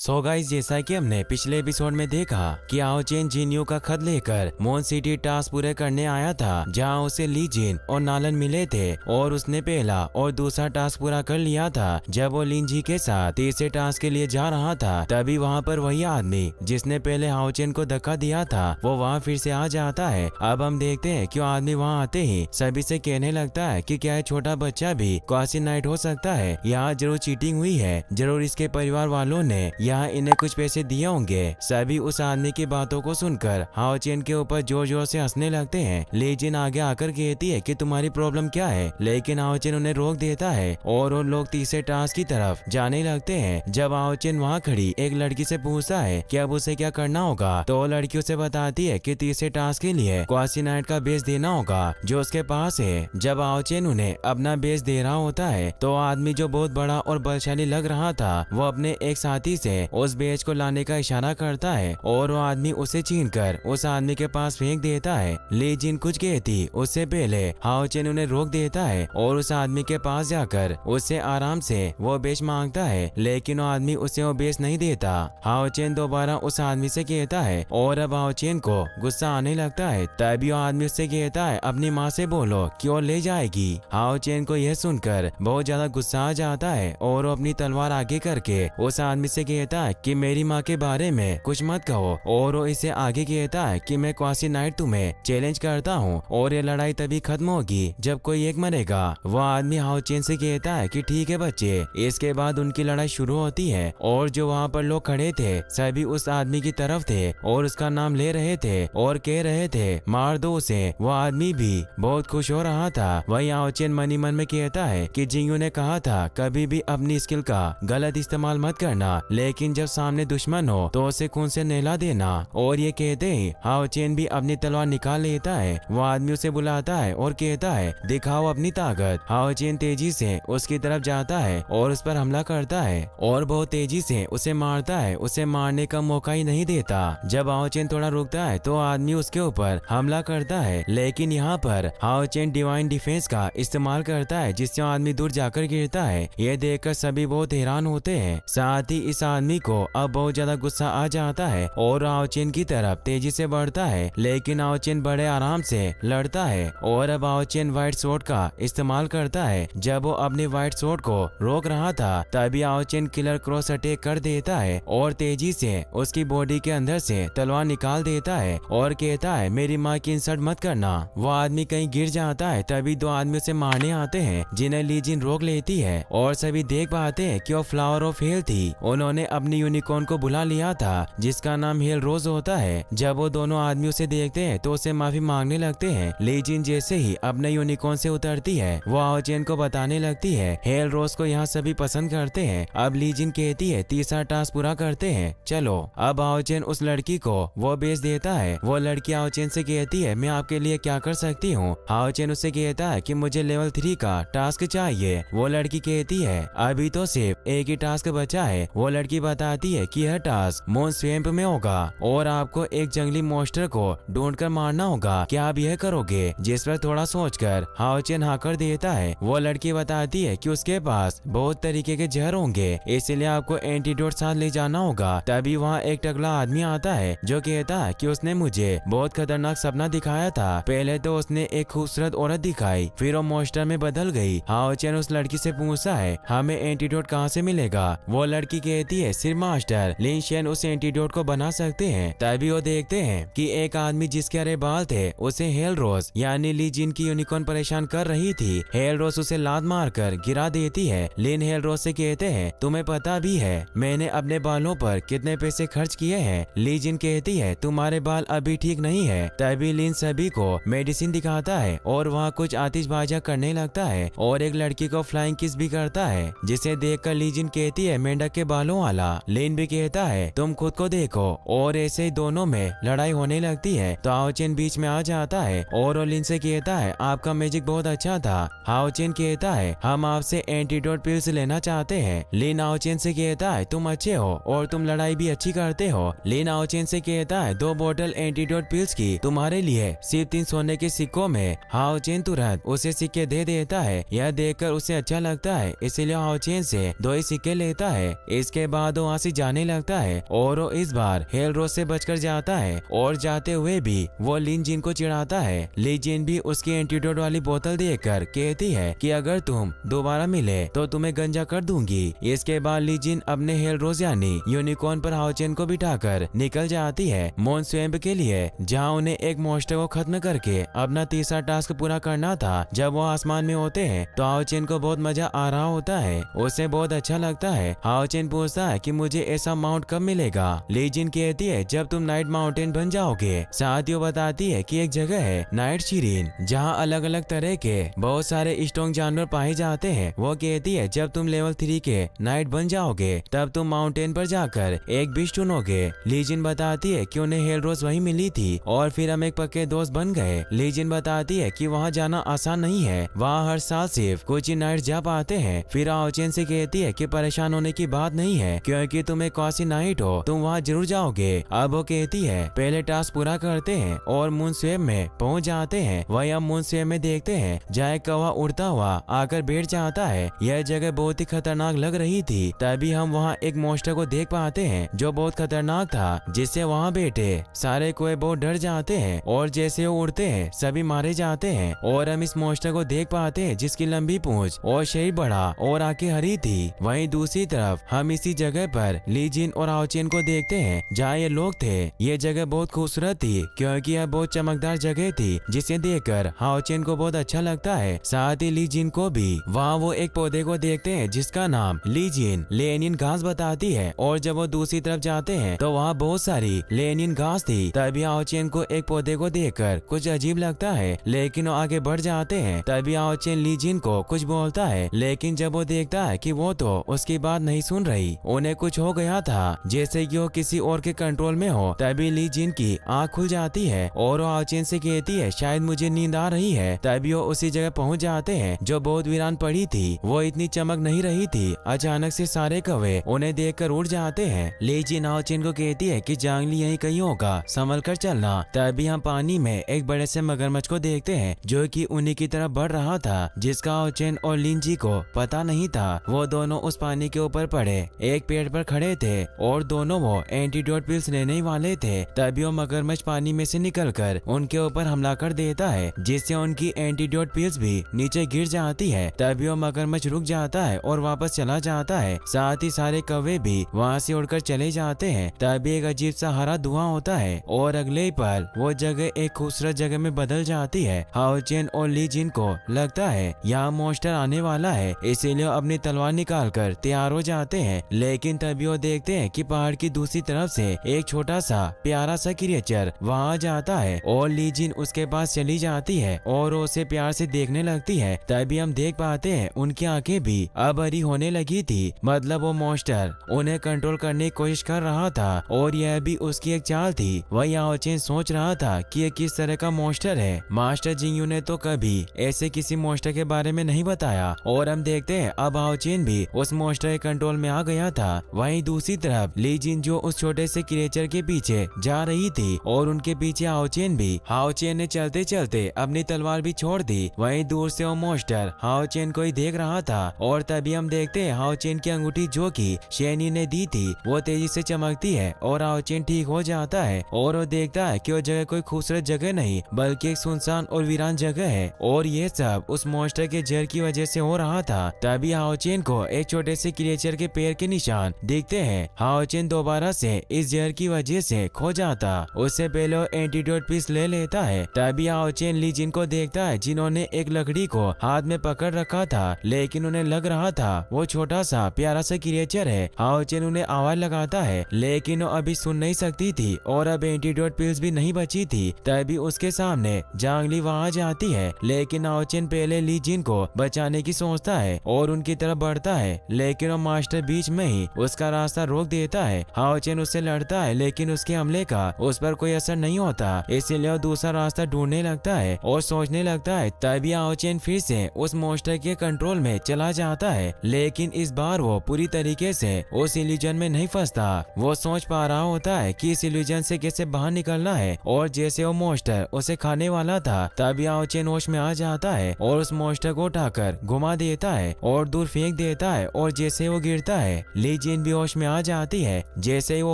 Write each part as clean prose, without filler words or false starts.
So guys, जैसा कि हमने पिछले एपिसोड में देखा कि आओ चेन जिनियो का खत लेकर मोन सिटी टास्क पूरे करने आया था, जहां उसे ली जिन और नालन मिले थे और उसने पहला और दूसरा टास्क पूरा कर लिया था। जब वो लिन जी के साथ तीसरे टास्क के लिए जा रहा था, तभी वहां पर वही आदमी जिसने पहले आओ चेन को धक्का दिया था वो वहां फिर से आ जाता है। अब हम देखते हैं कि आदमी वहां आते ही सभी से कहने लगता है कि क्या छोटा बच्चा भी क्वासी नाइट हो सकता है, यहाँ जरूर चीटिंग हुई है, जरूर इसके परिवार वालों ने यहाँ इन्हें कुछ पैसे दिए होंगे। सभी उस आदमी की बातों को सुनकर हाओ चेन के ऊपर जोर जोर से हंसने लगते हैं। ली जिन आगे आकर कहती है कि तुम्हारी प्रॉब्लम क्या है, लेकिन हाओ चेन उन्हें रोक देता है और वो लोग तीसरे टास्क की तरफ जाने लगते हैं। जब हाओ चेन वहाँ खड़ी एक लड़की से पूछता है कि अब उसे क्या करना होगा, तो वो लड़की उसे बताती है कि तीसरे टास्क के लिए क्वासी नाइट का बेस देना होगा जो उसके पास है। जब हाओ चेन उन्हें अपना बेस दे रहा होता है तो आदमी जो बहुत बड़ा और बलशाली लग रहा था वो अपने एक साथी से उस बेच को लाने का इशारा करता है और वो आदमी उसे छीनकर उस आदमी के पास फेंक देता है। ली जिन कुछ कहती उससे पहले हाओ चेन उन्हें रोक देता है और उस आदमी के पास जाकर उससे आराम से वो बेच मांगता है, लेकिन वो आदमी उसे वो बेच नहीं देता। हाओ चेन दोबारा उस आदमी से कहता है और अब हाओ चेन को गुस्सा आने लगता है। तभी वो आदमी उससे कहता है अपनी माँ से बोलो कि वो ले जाएगी। हाओ चेन को यह सुनकर बहुत ज्यादा गुस्सा आ जाता है और वो अपनी तलवार आगे करके उस आदमी से कहता है कि मेरी माँ के बारे में कुछ मत कहो, और वो इसे आगे कहता है कि मैं क्वासी नाइट तुम्हें चैलेंज करता हूँ और ये लड़ाई तभी खत्म होगी जब कोई एक मरेगा। वो आदमी हाओ चेन से कहता है कि ठीक है बच्चे। इसके बाद उनकी लड़ाई शुरू होती है और जो वहाँ पर लोग खड़े थे सभी उस आदमी की तरफ थे और उसका नाम ले रहे थे और कह रहे थे मार दो उसे। वो आदमी भी बहुत खुश हो रहा था। वही हाओ चेन मनी मन में कहता है कि जिंगू ने कहा था कभी भी अपनी स्किल का गलत इस्तेमाल मत करना, लेकिन जब सामने दुश्मन हो तो उसे खून से नहला देना। और ये कहते ही हाओ चेन भी अपनी तलवार निकाल लेता है। वो आदमी उसे बुलाता है और कहता है दिखाओ अपनी ताकत। हाओ चेन तेजी से उसकी तरफ जाता है और उस पर हमला करता है और बहुत तेजी से उसे मारता है, उसे मारने का मौका ही नहीं देता। जब हाओ चेन थोड़ा रुकता है तो आदमी उसके ऊपर हमला करता है, लेकिन यहाँ पर हाओ चेन डिवाइन डिफेंस का इस्तेमाल करता है जिससे आदमी दूर जाकर गिरता है। ये देखकर सभी बहुत हैरान होते हैं। साथ ही इस आदमी को अब बहुत ज्यादा गुस्सा आ जाता है और हाओ चेन की तरफ तेजी से बढ़ता है, लेकिन हाओ चेन बड़े आराम से लड़ता है और अब हाओ चेन व्हाइट स्वॉर्ड का इस्तेमाल करता है। जब वो अपने व्हाइट स्वॉर्ड को रोक रहा था तभी हाओ चेन किलर क्रॉस अटैक कर देता है और तेजी से उसकी बॉडी के अंदर से तलवार निकाल देता है और कहता है मेरी माँ की इंसल्ट मत करना। वो आदमी कहीं गिर जाता है तभी दो आदमी उसे मारने आते हैं जिन्हें ली जिन रोक लेती है और सभी देख पाते हैं कि वो फ्लावर ऑफ हेल थी। उन्होंने अपनी यूनिकॉर्न को बुला लिया था जिसका नाम हेल रोज होता है। जब वो दोनों आदमी उसे देखते हैं तो उसे माफी मांगने लगते हैं। ली जिन जैसे ही अपने यूनिकॉर्न से उतरती है वो हाओ चेन को बताने लगती है हेल रोज को यहाँ सभी पसंद करते हैं। अब ली जिन कहती है तीसरा टास्क पूरा करते हैं चलो। अब हाओ चेन उस लड़की को वो बेच देता है। वो लड़की हाओ चेन से कहती है मैं आपके लिए क्या कर सकती हूँ। हाओ चेन उससे कहता है कि मुझे लेवल 3 का टास्क चाहिए। वो लड़की कहती है अभी तो सिर्फ एक ही टास्क बचा है। वो लड़की बताती है कि यह टास्क मोन स्वैम्प में होगा और आपको एक जंगली मॉन्स्टर को ढूंढकर मारना होगा, क्या आप यह करोगे? जिस पर थोड़ा सोचकर हाओ चेन हाँ कर देता है। वो लड़की बताती है कि उसके पास बहुत तरीके के जहर होंगे, इसलिए आपको एंटीडोट साथ ले जाना होगा। तभी वहाँ एक टकला आदमी आता है जो कहता है कि उसने मुझे बहुत खतरनाक सपना दिखाया था। पहले तो उसने एक खूबसूरत औरत दिखाई, फिर वो मॉन्स्टर में बदल गई। हाओ चेन उस लड़की से पूछता है हमें एंटीडोट कहाँ से मिलेगा? वो लड़की कहती है सिर्फ मास्टर लिन शेन उस एंटीडोट को बना सकते हैं। तभी वो देखते हैं कि एक आदमी जिसके हरे बाल थे उसे हेल रोज यानी ली जिन की यूनिकॉर्न परेशान कर रही थी। हेल रोज उसे लात मारकर गिरा देती है। लिन हेल रोज से कहते हैं तुम्हें पता भी है मैंने अपने बालों पर कितने पैसे खर्च किए हैं? ली जिन कहती है तुम्हारे बाल अभी ठीक नहीं है। तभी लिन सभी को मेडिसिन दिखाता है और वहाँ कुछ आतिशबाजियां करने लगता है और एक लड़की को फ्लाइंग किस भी करता है, जिसे देखकर ली जिन कहती है मेंढक के बालों वाला। लिन भी कहता है तुम खुद को देखो और ऐसे ही दोनों में लड़ाई होने लगती है। तो हाओ चेन बीच में आ जाता है और वो लिन से कहता है आपका मैजिक बहुत अच्छा था। हाओ चेन कहता है हम आपसे एंटीडोट पिल्स लेना चाहते हैं। लिन हाओ चेन से कहता है तुम अच्छे हो और तुम लड़ाई भी अच्छी करते हो। लिन हाओ चेन से कहता है 2 बोतल एंटीडोट पिल्स की तुम्हारे लिए सिर्फ 3 सोने के सिक्कों में। हाओ चेन तुरंत उसे सिक्के दे देता है। यह देखकर उसे अच्छा लगता है, इसीलिए हाओ चेन से 2 ही सिक्के लेता है। इसके बाद बाद वो वहाँ से जाने लगता है और वो इस बार हेल रोज से बचकर जाता है और जाते हुए भी वो लिन जिन को चिढ़ाता है। ली जिन भी उसकी एंटीडोट वाली बोतल देखकर कहती है कि अगर तुम दोबारा मिले तो तुम्हें गंजा कर दूंगी। इसके बाद ली जिन अपने हेल रोज यानी यूनिकॉर्न पर हाओचेन को बिठाकर निकल जाती है मोन स्वयं के लिए, जहाँ उन्हें एक मॉन्स्टर को खत्म करके अपना तीसरा टास्क पूरा करना था। जब वो आसमान में होते हैं तो हाओचेन को बहुत मजा आ रहा होता है, उसे बहुत अच्छा लगता है। हाओचेन पूछता है कि मुझे ऐसा माउंट कब मिलेगा। ली जिन कहती है जब तुम नाइट माउंटेन बन जाओगे। साथ ही बताती है कि एक जगह है नाइट शिरीन, जहाँ अलग अलग तरह के बहुत सारे स्ट्रॉन्ग जानवर पाए जाते हैं। वो कहती है जब तुम लेवल 3 के नाइट बन जाओगे तब तुम माउंटेन पर जाकर एक बिश चुनोगे। ली जिन बताती है कि उन्हें हेल रोज वही मिली थी और फिर हम एक पक्के दोस्त बन गए। ली जिन बताती है कि वहाँ जाना आसान नहीं है, वहाँ हर साल सिर्फ कुछ ही नाइट जा पाते हैं। फिर हाओचेन से कहती है कि परेशान होने की बात नहीं है, क्योंकि तुम एक कौसी नाइट हो, तुम वहाँ जरूर जाओगे। अब वो कहती है पहले टास्क पूरा करते हैं और मून स्वेम में पहुँच जाते हैं। वही हम मून स्वेम में देखते हैं जहाँ एक कौवा उड़ता हुआ आकर बैठ जाता है। यह जगह बहुत ही खतरनाक लग रही थी। तभी हम वहाँ एक मॉन्स्टर को देख पाते हैं जो बहुत खतरनाक था, जिससे वहाँ बैठे सारे कोए बहुत डर जाते हैं और जैसे वो उड़ते हैं सभी मारे जाते हैं। और हम इस मॉन्स्टर को देख पाते हैं जिसकी लंबी पूंछ और शरीर बड़ा और आंखें हरी थी। वहीं दूसरी तरफ हम इसी जगह पर ली जिन और हाओचेन को देखते हैं जहाँ ये लोग थे। ये जगह बहुत खूबसूरत थी क्योंकि यह बहुत चमकदार जगह थी, जिसे देखकर हाओचेन को बहुत अच्छा लगता है। साथ ही ली जिन को भी। वहाँ वो एक पौधे को देखते हैं जिसका नाम ली जिन लेनिन घास बताती है। और जब वो दूसरी तरफ जाते हैं तो वहाँ बहुत सारी लेनिन घास थी। तभी हाओचेन को एक पौधे को देखकर कुछ अजीब लगता है, लेकिन वो आगे बढ़ जाते हैं। तभी हाओचेन ली जिन को कुछ बोलता है, लेकिन जब वो देखता है कि वो तो उसकी बात नहीं सुन रही, उन्हें कुछ हो गया था जैसे कि वो किसी और के कंट्रोल में हो। तभी ली जिन की आँख खुल जाती है और वो हाओचेन से कहती है शायद मुझे नींद आ रही है। तभी वो उसी जगह पहुँच जाते हैं जो बहुत वीरान पड़ी थी। वो इतनी चमक नहीं रही थी। अचानक से सारे कौवे उन्हें देखकर उड़ जाते हैं। ली जिन हाओचेन को कहती है कि जांगली यहीं कहीं होगा, संभल कर चलना। तभी हम पानी में एक बड़े से मगरमच्छ को देखते हैं जो कि उन्हीं की तरफ बढ़ रहा था, जिसका हाओचेन और लिन जी को पता नहीं था। वो दोनों उस पानी के ऊपर पड़े एक पेड़ पर खड़े थे और दोनों वो एंटीडोट पिल्स लेने वाले थे। तभी वो मगरमच्छ पानी में से निकलकर उनके ऊपर हमला कर देता है, जिससे उनकी एंटीडोट पिल्स भी नीचे गिर जाती है। तभी वो मगरमच्छ रुक जाता है और वापस चला जाता है। साथ ही सारे कौवे भी वहाँ से उड़कर चले जाते हैं। तभी एक अजीब सा हरा धुआं होता है और अगले पल वो जगह एक खूबसूरत जगह में बदल जाती है। हाओचेन और ली जिन को लगता है यहाँ मॉन्स्टर आने वाला है, इसीलिए अपनी तलवार निकालकर तैयार हो जाते हैं। लेकिन तभी वो देखते हैं कि पहाड़ की दूसरी तरफ से एक छोटा सा प्यारा सा क्रिएचर वहाँ जाता है और ली जिन उसके पास चली जाती है और उसे प्यार से देखने लगती है। तभी हम देख पाते हैं उनकी आंखें भी अब हरी होने लगी थी, मतलब वो मॉन्स्टर उन्हें कंट्रोल करने की कोशिश कर रहा था और यह भी उसकी एक चाल थी। वही हाओचेन सोच रहा था कि ये किस तरह का मॉन्स्टर है। मास्टर जिंगयू ने तो कभी ऐसे किसी मॉन्स्टर के बारे में नहीं बताया और हम देखते हैं अब हाओचेन भी उस मॉन्स्टर के कंट्रोल में आ गया था। वहीं दूसरी तरफ ली जिन जो उस छोटे से क्रिएचर के पीछे जा रही थी और उनके पीछे हाओचेन भी। हाओचेन ने चलते चलते अपनी तलवार भी छोड़ दी। वहीं दूर से वो मॉन्स्टर हाओचेन को ही देख रहा था और तभी हम देखते हैं हाओचेन की अंगूठी जो कि शेनी ने दी थी वो तेजी से चमकती है और हाओचेन ठीक हो जाता है और वो देखता है कि वो जगह कोई खूबसूरत जगह नहीं बल्कि एक सुनसान और वीरान जगह है और ये सब उस मॉन्स्टर के जहर की वजह से हो रहा था। तभी हाओचेन को एक छोटे से क्रिएचर के पैर के निशान दिखते हैं। हाओचेन दोबारा से इस जहर की वजह से खो जाता, उससे पहले वो एंटीडोट पीस ले लेता है। तभी हाओचेन ली जिन को देखता है जिन्होंने एक लकड़ी को हाथ में पकड़ रखा था, लेकिन उन्हें लग रहा था वो छोटा सा प्यारा सा क्रिएचर है। हाओचेन उन्हें आवाज लगाता है लेकिन वो अभी सुन नहीं सकती थी और अब एंटीडोट पिल्स भी नहीं बची थी। तभी उसके सामने जांगली वहाँ जाती है, लेकिन हाओचेन पहले ली जिन को बचाने की सोचता है और उनकी तरफ बढ़ता है, लेकिन वो मास्टर बीच में ही उसका रास्ता रोक देता है। हाओचेन उससे लड़ता है लेकिन उसके हमले का उस पर कोई असर नहीं होता, इसीलिए वो दूसरा रास्ता ढूंढने लगता है और सोचने लगता है। तभी हाओचेन फिर से उस मॉन्स्टर के कंट्रोल में चला जाता है, लेकिन इस बार वो पूरी तरीके से उस इल्यूजन में नहीं फंसता। वो सोच पा रहा होता है कि इस इल्यूजन से कैसे बाहर निकलना है और जैसे वो मॉन्स्टर उसे खाने वाला था तभी हाओचेन होश में आ जाता है और उस मॉन्स्टर को उठाकर घुमा देता है और दूर फेंक देता है और जैसे वो गिरता है ली ली जिन भी होश में आ जाती है। जैसे ही वो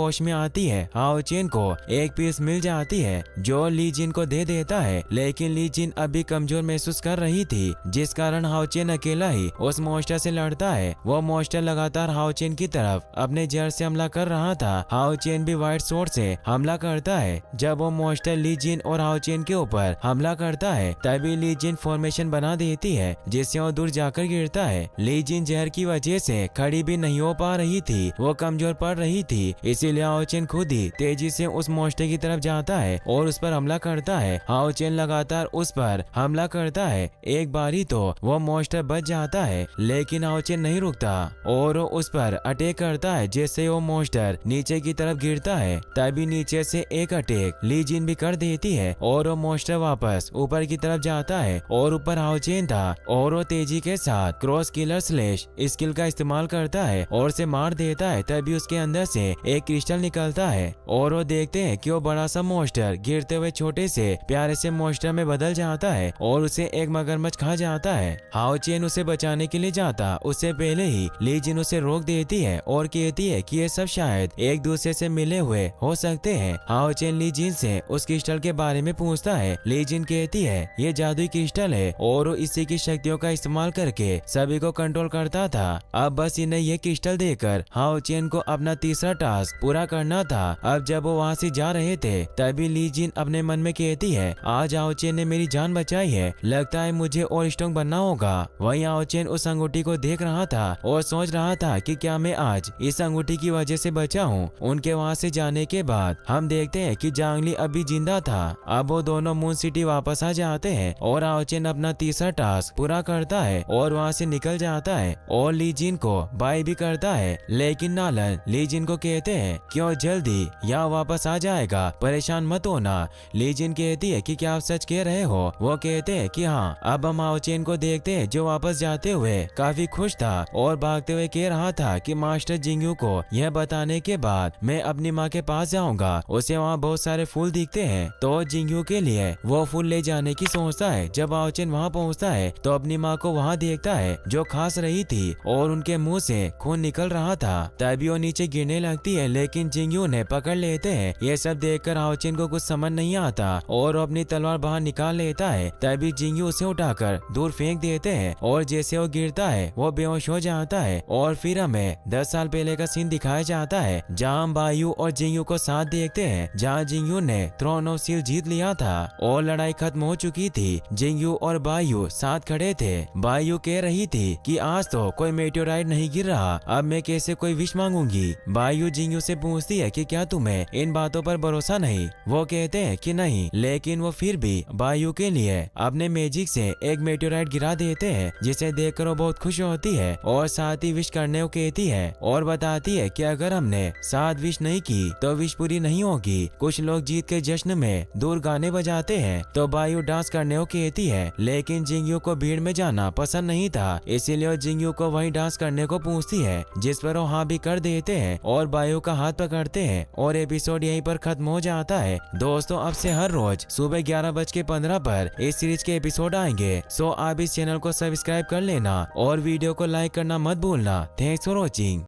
होश में आती है, हाओ चेन को एक पीस मिल जाती है जो ली जिन को दे देता है, लेकिन ली जिन अभी कमजोर महसूस कर रही थी, जिस कारण हाओ चेन अकेला ही उस मॉन्स्टर से लड़ता है। वो मॉन्स्टर लगातार हाओ चेन की तरफ अपने जड़ से हमला कर रहा था। हाओ चेन भी व्हाइट स्वॉर्ड से हमला करता है। जब वो मॉन्स्टर ली जिन और हाओ चेन के ऊपर हमला करता है, तभी ली जिन फॉर्मेशन बना देती है, जिससे वो दूर जाकर गिरता है। ली जिन जहर की वजह से खड़ी भी नहीं हो पा रही थी, वो कमजोर पड़ रही थी, इसीलिए हाओ चेन खुद ही तेजी से उस मॉन्स्टर की तरफ जाता है और उस पर हमला करता है। हाओ चेन लगातार उस पर हमला करता है। एक बारी तो वो मॉन्स्टर बच जाता है, लेकिन हाओ चेन नहीं रुकता और उस पर अटैक करता है। जैसे वो मॉन्स्टर नीचे की तरफ गिरता है, तभी नीचे से एक अटैक ली जिन भी कर देती है और वो मॉन्स्टर वापस ऊपर की तरफ जाता है और ऊपर हाओ चेन था और वो तेजी के साथ क्रॉस किलर स्लैश स्किल का इस्तेमाल करता है और उसे मार देता है। तभी उसके अंदर से एक क्रिस्टल निकलता है और वो देखते हैं कि वो बड़ा सा मॉन्स्टर गिरते हुए छोटे से प्यारे से मॉन्स्टर में बदल जाता है और उसे एक मगरमच्छ खा जाता है। हाओ चेन उसे बचाने के लिए जाता, उससे पहले ही ली जिन उसे रोक देती है और कहती है कि ये सब शायद एक दूसरे से मिले हुए हो सकते हैं। हाओ चेन ली जिन से उस क्रिस्टल के बारे में पूछता है। ली जिन कहती है ये जादुई क्रिस्टल है और वो इसी की शक्तियों का इस्तेमाल करके सभी को कंट्रोल करता था। अब बस इन्हें ये क्रिस्टल देकर हाओ चेन को अपना तीसरा टास्क पूरा करना था। अब जब वो वहाँ से जा रहे थे, तभी ली जिन अपने मन में कहती है आज हाओ चेन ने मेरी जान बचाई है, लगता है मुझे और स्ट्रॉन्ग बनना होगा। वहीं हाओ चेन उस अंगूठी को देख रहा था और सोच रहा था कि क्या मैं आज इस अंगूठी की वजह से बचा हूँ। उनके वहाँ से जाने के बाद हम देखते हैं कि जांगली अभी जिंदा था। अब वो दोनों मून सिटी वापस आ जाते हैं और हाओ चेन अपना तीसरा टास्क पूरा करता है और वहाँ से निकल जाता है और ली जिन को बाय भी करता है। लेकिन नालन ली जिन को कहते हैं कि वो जल्दी यहाँ वापस आ जाएगा, परेशान मत होना। ली जिन कहती है कि क्या आप सच कह रहे हो? वो कहते हैं कि हाँ। अब हम हाओ चेन को देखते हैं जो वापस जाते हुए काफी खुश था और भागते हुए कह रहा था कि मास्टर जिंगयू को यह बताने के बाद मैं अपनी माँ के पास जाऊंगा। उसे वहाँ बहुत सारे फूल दिखते हैं तो जिंगयू के लिए वो फूल ले जाने की सोचता है। जब हाओ चेन वहाँ पहुँचता है तो अपनी माँ को वहाँ देखता है जो खांस रही थी और उनके मुंह से खून निकल रहा था। तभी वो नीचे गिरने लगती है, लेकिन जिंगयू ने पकड़ लेते हैं। ये सब देखकर हाओ चेन को कुछ समझ नहीं आता और वो अपनी तलवार बाहर निकाल लेता है। तभी जिंगयू उसे उठाकर दूर फेंक देते हैं और जैसे वो गिरता है वो बेहोश हो जाता है। और फिर हमें 10 साल पहले का सीन दिखाया जाता है जहाँ हम बायू और जिंगयू को साथ देखते हैं, जहाँ जिंगयू ने थ्रोन ऑफ सील जीत लिया था और लड़ाई खत्म हो चुकी थी। जिंगयू और बायू साथ खड़े थे। बायू कह रही थी कि आज तो कोई मेटेओराइट नहीं गिर रहा, अब मैं कैसे कोई विश मांगूंगी। बायू जिंगयू से पूछती है कि क्या तुम्हें इन बातों पर भरोसा नहीं? वो कहते हैं कि नहीं, लेकिन वो फिर भी बायू के लिए अपने मैजिक से एक मेटेओराइट गिरा देते हैं, जिसे देखकर वो बहुत खुश होती है और साथ ही विश करने को कहती है और बताती है कि अगर हमने साथ विश नहीं की तो विश पूरी नहीं होगी। कुछ लोग जीत के जश्न में दूर गाने बजाते हैं तो बायू डांस करने को कहती है, लेकिन जिंगयू को भीड़ में जाना पसंद नहीं था, इसीलिए वो जिंगयू को वहीं डांस करने को पूछती है, जिस पर वो हाँ भी कर देते हैं और बायू का हाथ पकड़ते हैं और एपिसोड यहीं पर खत्म हो जाता है। दोस्तों, अब से हर रोज सुबह 11:15 पर इस सीरीज के एपिसोड आएंगे, सो आप इस चैनल को सब्सक्राइब कर लेना और वीडियो को लाइक करना मत भूलना। Thanks for watching.